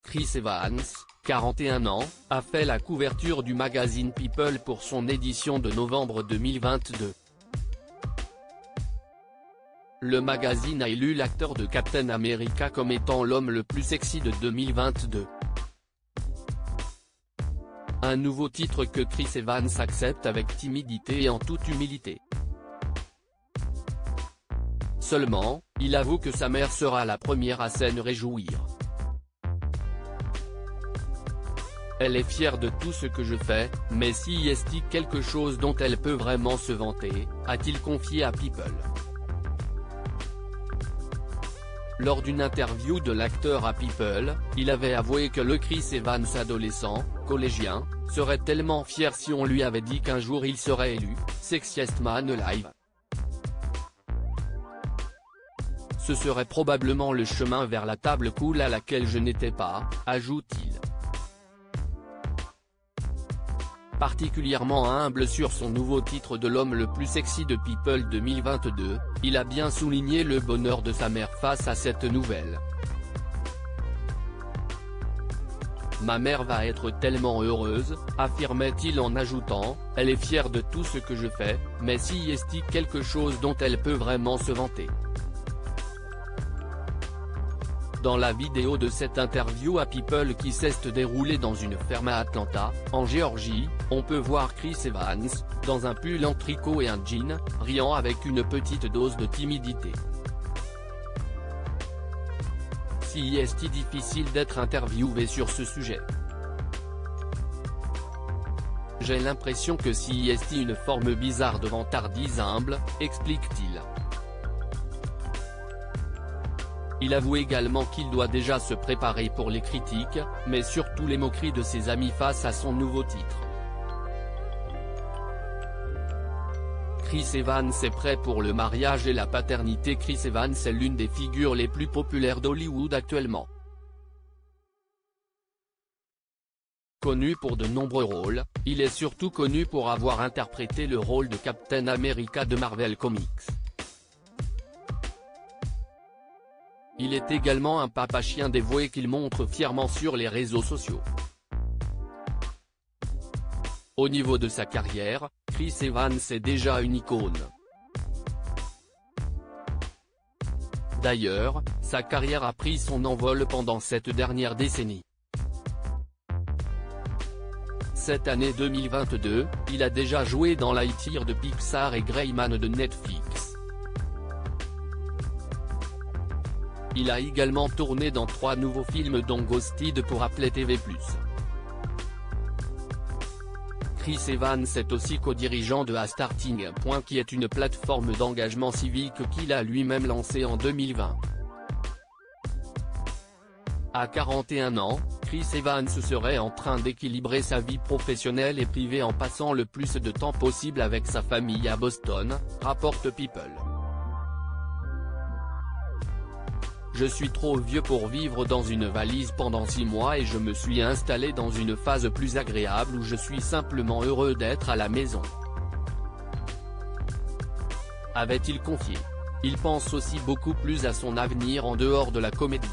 Chris Evans, 41 ans, a fait la couverture du magazine People pour son édition de novembre 2022. Le magazine a élu l'acteur de Captain America comme étant l'homme le plus sexy de 2022. Un nouveau titre que Chris Evans accepte avec timidité et en toute humilité. Seulement, il avoue que sa mère sera la première à s'en réjouir. Elle est fière de tout ce que je fais, mais si y est-il quelque chose dont elle peut vraiment se vanter, a-t-il confié à People. Lors d'une interview de l'acteur à People, il avait avoué que le Chris Evans adolescent, collégien, serait tellement fier si on lui avait dit qu'un jour il serait élu « Sexiest Man Alive ». Ce serait probablement le chemin vers la table cool à laquelle je n'étais pas, ajoute-t-il. Particulièrement humble sur son nouveau titre de l'homme le plus sexy de People 2022, il a bien souligné le bonheur de sa mère face à cette nouvelle. « Ma mère va être tellement heureuse », affirmait-il en ajoutant, « Elle est fière de tout ce que je fais, mais si y est-il quelque chose dont elle peut vraiment se vanter ». Dans la vidéo de cette interview à People qui s'est déroulée dans une ferme à Atlanta, en Géorgie, on peut voir Chris Evans, dans un pull en tricot et un jean, riant avec une petite dose de timidité. Si est-il difficile d'être interviewé sur ce sujet? J'ai l'impression que si est une forme bizarre de vantardise humble, explique-t-il. Il avoue également qu'il doit déjà se préparer pour les critiques, mais surtout les moqueries de ses amis face à son nouveau titre. Chris Evans est prêt pour le mariage et la paternité. Chris Evans est l'une des figures les plus populaires d'Hollywood actuellement. Connu pour de nombreux rôles, il est surtout connu pour avoir interprété le rôle de Captain America de Marvel Comics. Il est également un papa chien dévoué qu'il montre fièrement sur les réseaux sociaux. Au niveau de sa carrière, Chris Evans est déjà une icône. D'ailleurs, sa carrière a pris son envol pendant cette dernière décennie. Cette année 2022, il a déjà joué dans Lightyear de Pixar et Greyman de Netflix. Il a également tourné dans 3 nouveaux films dont Ghosted pour Apple TV+. Chris Evans est aussi co-dirigeant de A Starting Point qui est une plateforme d'engagement civique qu'il a lui-même lancée en 2020. À 41 ans, Chris Evans serait en train d'équilibrer sa vie professionnelle et privée en passant le plus de temps possible avec sa famille à Boston, rapporte People. Je suis trop vieux pour vivre dans une valise pendant 6 mois et je me suis installé dans une phase plus agréable où je suis simplement heureux d'être à la maison. Avait-il confié. Il pense aussi beaucoup plus à son avenir en dehors de la comédie.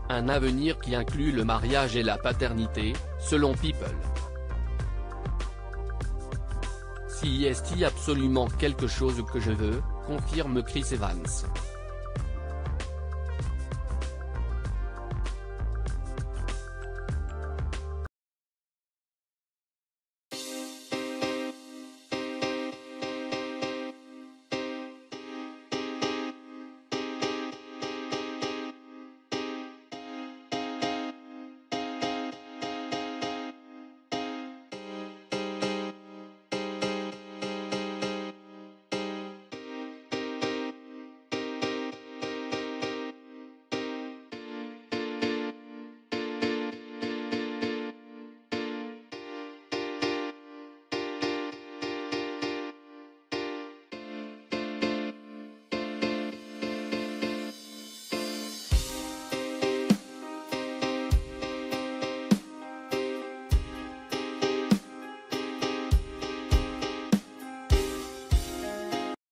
Un avenir qui inclut le mariage et la paternité, selon People. Si y est-il absolument quelque chose que je veux, confirme Chris Evans.